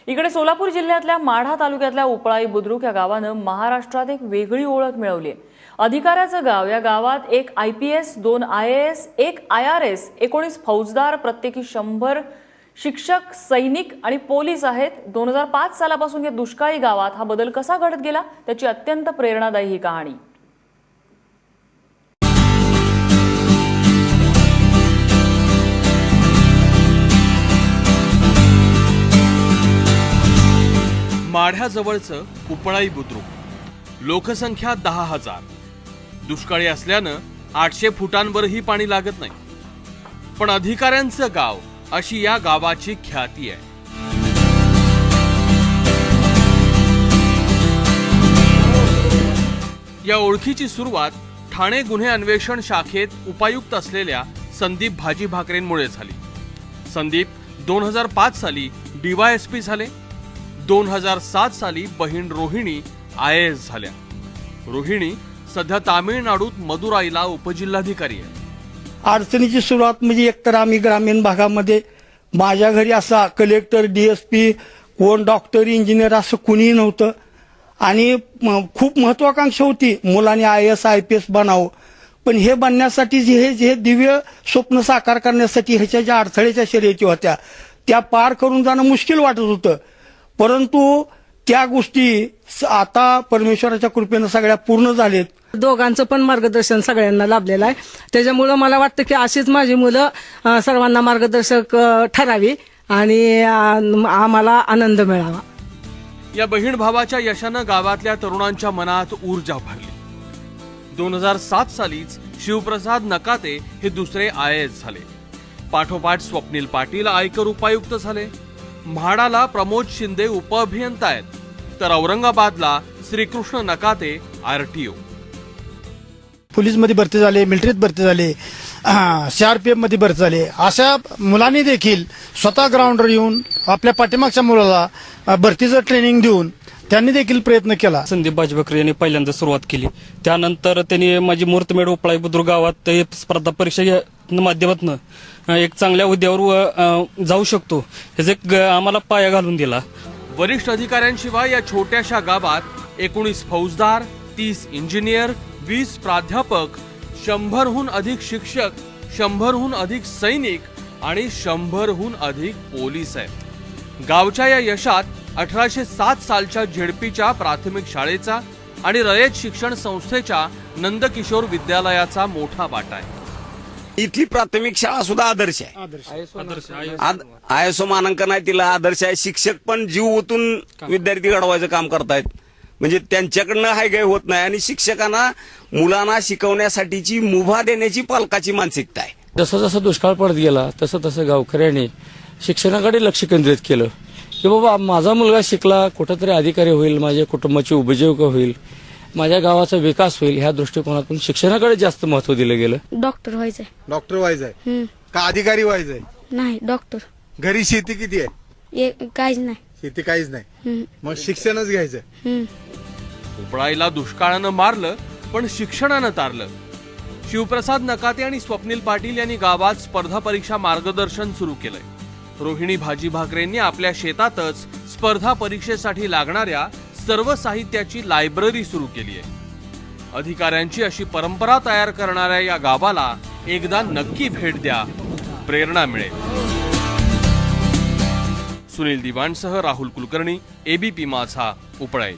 इकडे सोलापूर जिल्ह्यातल्या माढा तालुक्यातल्या उपळाई बुद्रुक या गावानं महाराष्ट्रात एक वेगळी ओळख मिळवली आहे। अधिकाऱ्याचं गाव, या गावात एक IPS, 2 IAS, 1 IRS, 19 फौजदार, प्रत्येकी 100 शिक्षक, सैनिक आणि पोलीस आहेत। 2005 सालापासून या दुष्काळी गावात हा बदल कसा घडत गेला त्याची अत्यंत प्रेरणादायी ही कहाणी। माढ्याजवळचं उपळाई बुद्रुक, लोकसंख्या 10,000, दुष्काळी असल्यानं 800 फुटांवरही पाणी लागत नाही। पण अधिकाऱ्यांचं गाव अशी या गावाची ख्याती आहे। या ओळखीची सुरुवात ठाणे गुन्हे अन्वेषण शाखेत उपायुक्त असलेल्या संदीप भाजी भाकरेंमुळे झाली। संदीप 2005 साली DYSP झाले। 2007 साली बहीण रोहिणी IAS झाल्या। रोहिणी सध्या तामिळनाडूत मदुराईला उपजिल्हाधिकारी आहे। अडचणीची सुरुवात म्हणजे एकतर आम्ही ग्रामीण भागामध्ये माझ्या घरी असा कलेक्टर, DSP, कोण डॉक्टर, इंजिनियर असं कुणीही नव्हतं आणि खूप महत्वाकांक्षा होती मुलांनी IAS IPS बनावं। पण हे बनण्यासाठी जे दिव्य स्वप्न साकार करण्यासाठी ह्याच्या ज्या अडथळ्याच्या शर्यती होत्या त्या पार करून जाणं मुश्किल वाटत होतं। परंतु त्या गोष्टी आता परमेश्वराच्या कृपेनं सगळ्या पूर्ण झालेत। दोघांचं पण मार्गदर्शन सगळ्यांना लाभलेलं आहे। त्याच्यामुळे मला वाटतं की अशीच माझी मुलं सर्वांना मार्गदर्शक ठरावी आणि आम्हाला आनंद मिळावा। या बहीण भावाच्या यशानं गावातल्या तरुणांच्या मनात ऊर्जा भरली। 2007 सालीच शिवप्रसाद नकाते हे दुसरे IAS झाले। पाठोपाठ स्वप्नील पाटील आयकर उपायुक्त झाले। म्हाडाला प्रमोद शिंदे उपअभियंता आहेत, तर औरंगाबादला श्रीकृष्ण नकाते RTO। पोलीसमध्ये भरती झाले, मिलिटरीत भरती झाले, CRPF मध्ये भरती झाले। अशा मुलांनी देखील स्वतः ग्राउंडवर येऊन आपल्या पाठीमागच्या मुलाला भरतीचं ट्रेनिंग देऊन त्यांनी देखील प्रयत्न केला। संदीप भाजी भाकरे यांनी पहिल्यांदा सुरुवात केली। त्यानंतर त्यांनी माझी मुहूर्तमेढ उपळाई बुद्रुक गावात स्पर्धा परीक्षे माध्यमातून एक चांगल्या हुद्द्यावर जाऊ शकतो ह्याचा आम्हाला पाया घालून दिला। वरिष्ठ अधिकाऱ्यांशिवाय या छोट्याशा गावात 19 फौजदार, 30 इंजिनियर, 20 प्राध्यापक, 100हून अधिक शिक्षक, 100हून अधिक सैनिक आणि 100हून अधिक पोलीस आहेत। गावच्या या यशात 1807 सालच्या झेडपीच्या प्राथमिक शाळेचा आणि रयत शिक्षण संस्थेच्या नंदकिशोर विद्यालयाचा मोठा वाटा आहे। इथली प्राथमिक शाळा सुद्धा आदर्श आहे। ISO मानांकन आहे, तिला आदर्श आहे। शिक्षक पण जीव ओतून विद्यार्थी घडवायचं काम करतायत, म्हणजे त्यांच्याकडनं हायगाय होत नाही आणि शिक्षकांना मुलांना शिकवण्यासाठीची मुभा देण्याची पालकाची मानसिकता आहे। जसं जसं दुष्काळ पडत गेला तसं तसं गावकऱ्यांनी शिक्षणाकडे लक्ष केंद्रित केलं की बाबा माझा मुलगा शिकला, कुठेतरी अधिकारी होईल, माझ्या कुटुंबाची उपजीविका होईल, माझ्या गावाचा विकास होईल, ह्या दृष्टिकोनातून शिक्षणाकडे जास्त महत्व दिलं गेलं। डॉक्टर व्हायचंय। डॉक्टर व्हायचंय का अधिकारी व्हायचंय? नाही, डॉक्टर। घरी शेती किती आहे? काहीच नाही। शेती काहीच नाही, मग शिक्षणच घ्यायचं। उपळाईला दुष्काळानं मारलं पण शिक्षणानं तारलं। शिवप्रसाद नकाते आणि स्वप्नील पाटील यांनी गावात स्पर्धा परीक्षा मार्गदर्शन सुरू केलंय। रोहिणी भाजी भाकरेंनी आपल्या शेतातच स्पर्धा परीक्षेसाठी लागणाऱ्या सर्व साहित्याची लायब्ररी सुरू केली आहे। अधिकाऱ्यांची अशी परंपरा तयार करणाऱ्या या गावाला एकदा नक्की भेट द्या, प्रेरणा मिळेल। सुनील दिवाणसह राहुल कुलकर्णी, ABP माझा, उपळाई।